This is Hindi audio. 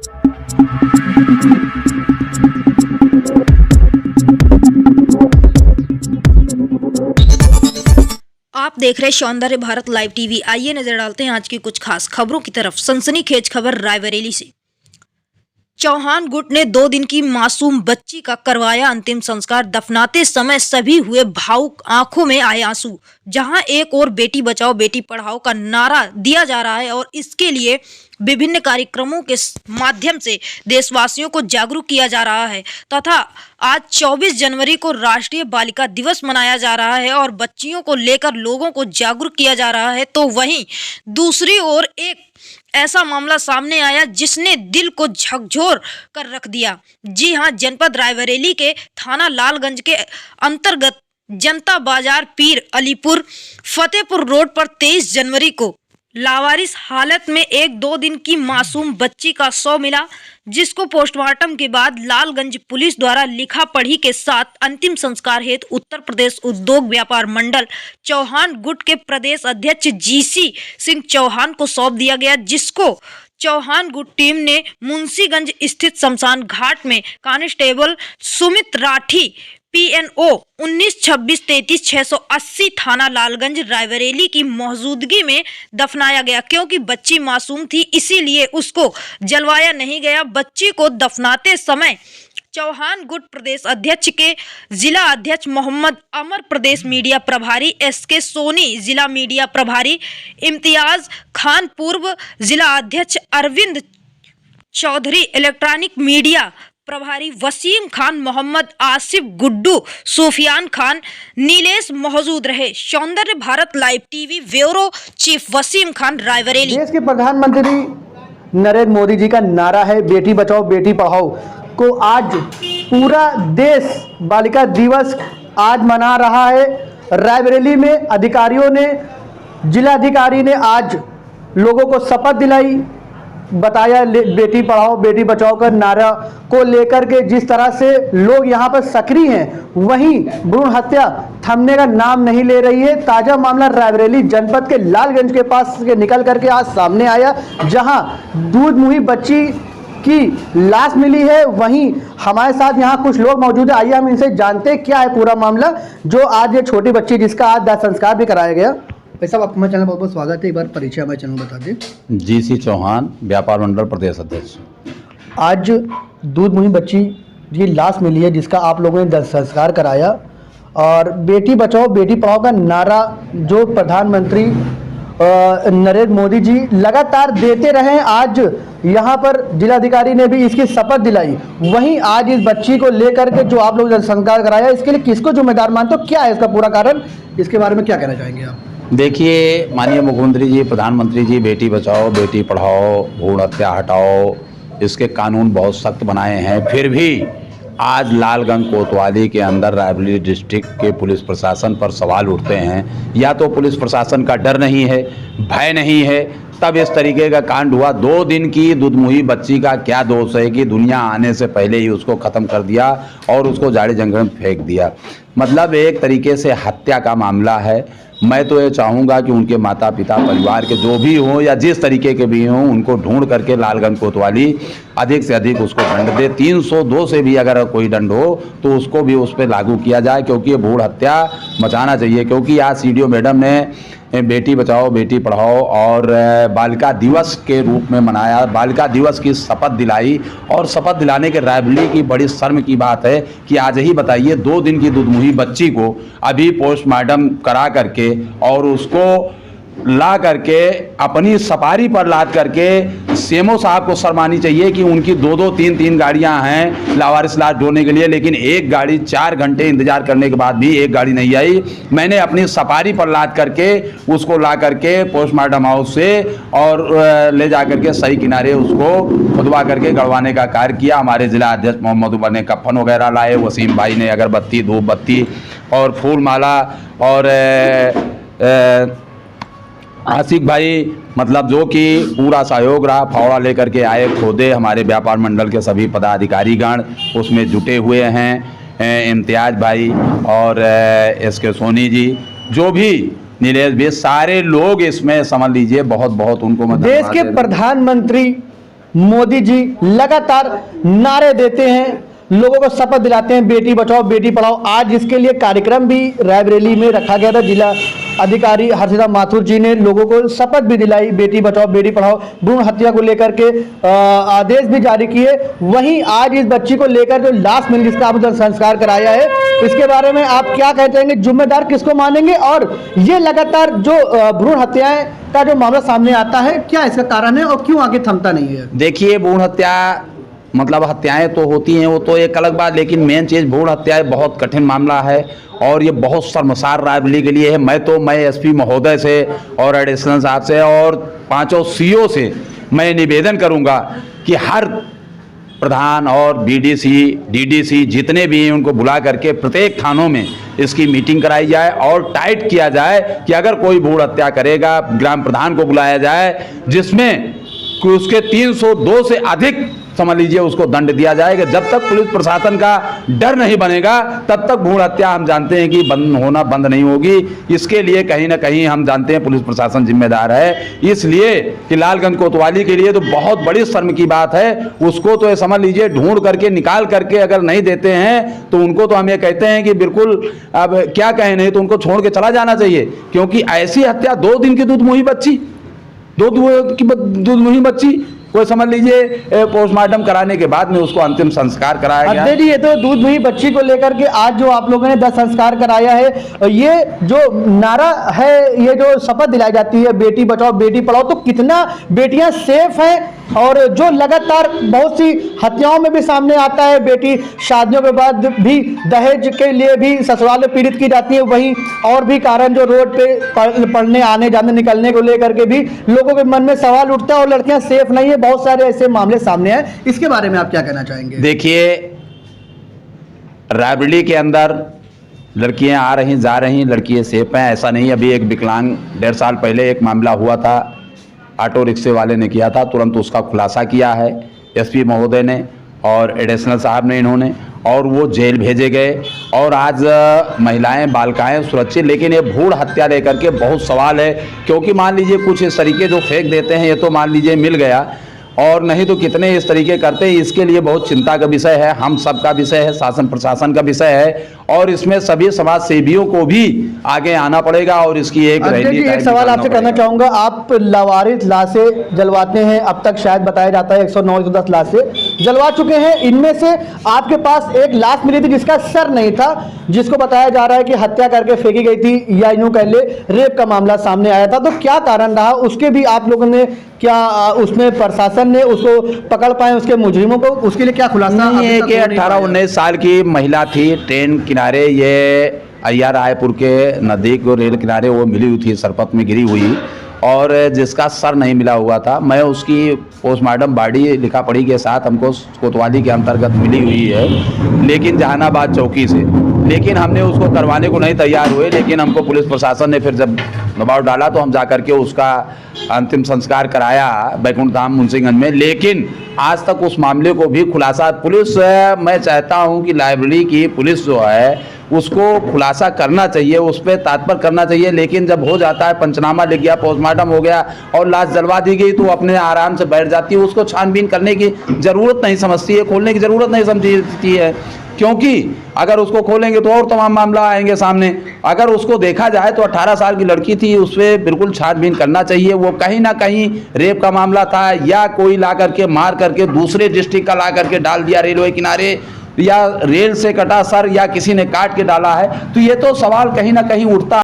आप देख रहे सौंदर्य भारत लाइव टीवी। आइए नजर डालते हैं आज की कुछ खास खबरों की तरफ। सनसनीखेज खबर रायबरेली से। चौहान गुट ने 2 दिन की मासूम बच्ची का करवाया अंतिम संस्कार। दफनाते समय सभी हुए भावुक, आंखों में आए आंसू। जहां एक और बेटी बचाओ बेटी पढ़ाओ का नारा दिया जा रहा है और इसके लिए विभिन्न कार्यक्रमों के माध्यम से देशवासियों को जागरूक किया जा रहा है तथा आज 24 जनवरी को राष्ट्रीय बालिका दिवस मनाया जा रहा है और बच्चियों को लेकर लोगों को जागरूक किया जा रहा है। तो वहीं दूसरी ओर एक ऐसा मामला सामने आया जिसने दिल को झकझोर कर रख दिया। जी हां, जनपद रायबरेली के थाना लालगंज के अंतर्गत जनता बाजार पीर अलीपुर फतेहपुर रोड पर 23 जनवरी को लावारिस हालत में एक 2 दिन की मासूम बच्ची का शव मिला, जिसको पोस्टमार्टम के बाद लालगंज पुलिस द्वारा लिखा पढ़ी के साथ अंतिम संस्कार हेतु उत्तर प्रदेश उद्योग व्यापार मंडल चौहान गुट के प्रदेश अध्यक्ष जीसी सिंह चौहान को सौंप दिया गया, जिसको चौहान गुट टीम ने मुंशीगंज स्थित शमशान घाट में कांस्टेबल सुमित राठी PNO 192633-680 थाना लालगंज रायबरेली की मौजूदगी में दफनाया गया। क्योंकि बच्ची मासूम थी इसीलिए उसको जलवाया नहीं गया। बच्ची को दफनाते समय चौहान गुट प्रदेश अध्यक्ष के जिला अध्यक्ष मोहम्मद अमर, प्रदेश मीडिया प्रभारी SK सोनी, जिला मीडिया प्रभारी इम्तियाज खान, पूर्व जिला अध्यक्ष अरविंद चौधरी, इलेक्ट्रॉनिक मीडिया प्रभारी वसीम खान, मोहम्मद आसिफ, गुड्डू, सुफियान खान, नीलेश मौजूद रहे। Saundarya Bharat live TV bureau chief Wasim Khan, Raebareli. देश के प्रधानमंत्री नरेंद्र मोदी जी का नारा है बेटी बचाओ बेटी पढ़ाओ को आज पूरा देश बालिका दिवस आज मना रहा है। रायबरेली में अधिकारियों ने, जिलाधिकारी ने आज लोगों को शपथ दिलाई, बताया बेटी पढ़ाओ बेटी बचाओ का नारा को लेकर के जिस तरह से लोग यहाँ पर सक्रिय हैं, वहीं भ्रूण हत्या थमने का नाम नहीं ले रही है। ताजा मामला रायबरेली जनपद के लालगंज के पास से निकल करके आज सामने आया, जहां दूध मुही बच्ची की लाश मिली है। वहीं हमारे साथ यहाँ कुछ लोग मौजूद है, आइए हम इनसे जानते हैं क्या है पूरा मामला, जो आज ये छोटी बच्ची जिसका आज दाह संस्कार भी कराया गया। भाई साहब, आपका चैनल बहुत बहुत स्वागत है। एक बार परिचय हमारे चैनल बता दें। जीसी चौहान, व्यापार मंडल प्रदेश अध्यक्ष। आज दूध मुही बच्ची की लाश मिली है जिसका आप लोगों ने दाह संस्कार कराया और बेटी बचाओ बेटी पढ़ाओ का नारा जो प्रधानमंत्री नरेंद्र मोदी जी लगातार देते रहे, आज यहाँ पर जिलाधिकारी ने भी इसकी शपथ दिलाई। वहीं आज इस बच्ची को लेकर के जो आप लोग संस्कार कराया, इसके लिए किसको जिम्मेदार मानते हो, क्या है इसका पूरा कारण, इसके बारे में क्या कहना चाहेंगे आप? देखिए, माननीय मुख्यमंत्री जी, प्रधानमंत्री जी बेटी बचाओ बेटी पढ़ाओ, भ्रूण हत्या हटाओ, इसके कानून बहुत सख्त बनाए हैं। फिर भी आज लालगंज कोतवाली के अंदर रायबरेली डिस्ट्रिक्ट के पुलिस प्रशासन पर सवाल उठते हैं। या तो पुलिस प्रशासन का डर नहीं है, भय नहीं है, तब इस तरीके का कांड हुआ। 2 दिन की दुधमुही बच्ची का क्या दोष है कि दुनिया आने से पहले ही उसको ख़त्म कर दिया और उसको जाड़े जंगल में फेंक दिया। मतलब एक तरीके से हत्या का मामला है। मैं तो ये चाहूँगा कि उनके माता पिता, परिवार के जो भी हों या जिस तरीके के भी हों, उनको ढूंढ करके लालगंज कोतवाली अधिक से अधिक उसको दंड दे। 302 से भी अगर कोई दंड हो तो उसको भी उस पर लागू किया जाए, क्योंकि ये भ्रूण हत्या मचाना चाहिए। क्योंकि आज CDO मैडम ने बेटी बचाओ बेटी पढ़ाओ और बालिका दिवस के रूप में मनाया, बालिका दिवस की शपथ दिलाई। और शपथ दिलाने के रायबरेली की बड़ी शर्म की बात है कि आज ही बताइए 2 दिन की दुधमुही बच्ची को अभी पोस्टमार्टम करा करके और उसको ला करके अपनी सफारी पर लाद करके CMO साहब को शर्मानी चाहिए कि उनकी 2-2, 3-3 गाड़ियां हैं लावारिस लाश ढोने के लिए, लेकिन एक गाड़ी 4 घंटे इंतजार करने के बाद भी एक गाड़ी नहीं आई। मैंने अपनी सफारी पर लाद करके उसको ला करके पोस्टमार्टम हाउस से और ले जा करके सही किनारे उसको खुदवा करके गड़वाने का कार्य किया। हमारे जिला अध्यक्ष मोहम्मद उमर ने कफन वगैरह लाए, वसीम भाई ने अगरबत्ती, धूप बत्ती और फूल माला और आसिक भाई, मतलब जो कि पूरा सहयोग रहा, फावड़ा लेकर के आए, खोदे। हमारे व्यापार मंडल के सभी पदाधिकारीगण उसमें जुटे हुए हैं, इम्तियाज भाई और SK सोनी जी, जो भी नीलेश भी, सारे लोग इसमें समझ लीजिए बहुत बहुत उनको देश के प्रधानमंत्री मोदी जी लगातार नारे देते हैं, लोगों को शपथ दिलाते हैं बेटी बचाओ बेटी पढ़ाओ। आज इसके लिए कार्यक्रम भी रायबरेली में रखा गया था। जिला अधिकारी हर्षिता माथुर जी ने लोगों को शपथ भी दिलाई बेटी बचाओ बेटी पढ़ाओ। भ्रूण हत्या को लेकर के आदेश भी जारी किए। वहीं आज इस बच्ची को लेकर जो लाश मिली जिसका अब संस्कार कराया है, इसके बारे में आप क्या कहते हैं? जिम्मेदार किसको मानेंगे? और ये लगातार जो भ्रूण हत्याएं का जो मामला सामने आता है, क्या इसका कारण है और क्यों आगे थमता नहीं है? देखिए, भ्रूण हत्या मतलब हत्याएं तो होती हैं, वो तो एक अलग बात, लेकिन मेन चीज़ भ्रूण हत्याएं बहुत कठिन मामला है और ये बहुत शर्मसार रायबरेली के लिए है। मैं एसपी महोदय से और एडिशनल साहब से और 5 सीओ से मैं निवेदन करूंगा कि हर प्रधान और बीडीसी डीडीसी जितने भी हैं उनको बुला करके प्रत्येक थानों में इसकी मीटिंग कराई जाए और टाइट किया जाए कि अगर कोई भ्रूण हत्या करेगा ग्राम प्रधान को बुलाया जाए, जिसमें उसके 302 से अधिक समझ लीजिए उसको दंड दिया जाएगा। जब तक पुलिस प्रशासन का डर नहीं बनेगा तब तक भ्रूण हत्या हम जानते हैं कि बंद नहीं होगी। इसके लिए कहीं ना कहीं हम जानते हैं पुलिस प्रशासन जिम्मेदार है, इसलिए कि लालगंज कोतवाली के लिए तो बहुत बड़ी शर्म की बात है। उसको तो ये समझ लीजिए ढूंढ करके निकाल करके अगर नहीं देते हैं तो उनको तो हम ये कहते हैं कि बिल्कुल अब क्या कहें, नहीं तो उनको छोड़ के चला जाना चाहिए, क्योंकि ऐसी हत्या 2 दिन की दूधमुही बच्ची कोई समझ लीजिए पोस्टमार्टम कराने के बाद में उसको अंतिम संस्कार कराया गया। अध्यक्ष, ये तो दूध मुही बच्ची को लेकर के आज जो आप लोगों ने 10 संस्कार कराया है, ये जो नारा है, ये जो शपथ दिलाई जाती है बेटी बचाओ बेटी पढ़ाओ, तो कितना बेटियां सेफ हैं? और जो लगातार बहुत सी हत्याओं में भी सामने आता है, बेटी शादियों के बाद भी दहेज के लिए भी ससुराल में पीड़ित की जाती है। वहीं और भी कारण जो रोड पे पढ़ने आने जाने निकलने को लेकर के भी लोगों के मन में सवाल उठता है और लड़कियां सेफ नहीं है। बहुत सारे ऐसे मामले सामने हैं, इसके बारे में आप क्या कहना चाहेंगे? देखिए, रायबरेली के अंदर लड़कियां आ रही जा रही, लड़कियां सेफ हैं ऐसा नहीं। अभी एक विकलांग 1.5 साल पहले एक मामला हुआ था, ऑटो रिक्शे वाले ने किया था, तुरंत उसका खुलासा किया है एसपी महोदय ने और एडिशनल साहब ने इन्होंने, और वो जेल भेजे गए। और आज महिलाएं बालिकाएं सुरक्षित, लेकिन ये भ्रूण हत्या लेकर के बहुत सवाल है, क्योंकि मान लीजिए कुछ इस तरीके जो फेंक देते हैं, ये तो मान लीजिए मिल गया, और नहीं तो कितने इस तरीके करते हैं। इसके लिए बहुत चिंता का विषय है, हम सब का विषय है, शासन प्रशासन का विषय है, और इसमें सभी समाज सेवियों को भी आगे आना पड़ेगा और इसकी एक सवाल आपसे करना चाहूंगा। आप लावारिस लाशें जलवाते हैं, अब तक शायद बताया जाता है 109-110 लाशें जलवा चुके हैं। इनमें से आपके पास एक लाश मिली थी जिसका सर नहीं था, जिसको बताया जा रहा है कि हत्या करके फेंकी गई थी, या यूं कह ले रेप का मामला सामने आया था। तो क्या कारण रहा? उसके भी आप लोगों ने क्या उसमें प्रशासन ने उसको पकड़ पाए, उसके मुजरिमों को? उसके लिए क्या खुलासा? ये कि 18-19 साल की महिला थी, ट्रेन किनारे, ये अय्या रायपुर के नज़दीक रेल किनारे वो मिली हुई थी, सरपत में गिरी हुई, और जिसका सर नहीं मिला हुआ था। मैं उसकी पोस्टमार्टम बॉडी लिखा पढ़ी के साथ हमको कोतवाली के अंतर्गत मिली हुई है, लेकिन जहानाबाद चौकी से, लेकिन हमने उसको करवाने को नहीं तैयार हुए। लेकिन हमको पुलिस प्रशासन ने फिर जब दबाव डाला तो हम जा करके उसका अंतिम संस्कार कराया बैकुंठ धाम मुंशीगंज में। लेकिन आज तक उस मामले को भी खुलासा पुलिस, मैं चाहता हूं कि लाइब्रेरी की पुलिस जो है उसको खुलासा करना चाहिए, उस पर तत्पर करना चाहिए। लेकिन जब हो जाता है, पंचनामा लिख गया, पोस्टमार्टम हो गया और लाश जलवा दी गई, तो अपने आराम से बैठ जाती है, उसको छानबीन करने की ज़रूरत नहीं समझती है, खोलने की ज़रूरत नहीं समझती है, क्योंकि अगर उसको खोलेंगे तो और तमाम मामला आएंगे सामने। अगर उसको देखा जाए तो 18 साल की लड़की थी, उस पर बिल्कुल छानबीन करना चाहिए। वो कहीं ना कहीं रेप का मामला था, या कोई ला करके मार करके दूसरे डिस्ट्रिक्ट का ला करके डाल दिया रेलवे किनारे, या रेल से कटा सर, या किसी ने काट के डाला है, तो ये तो सवाल कहीं ना कहीं उठता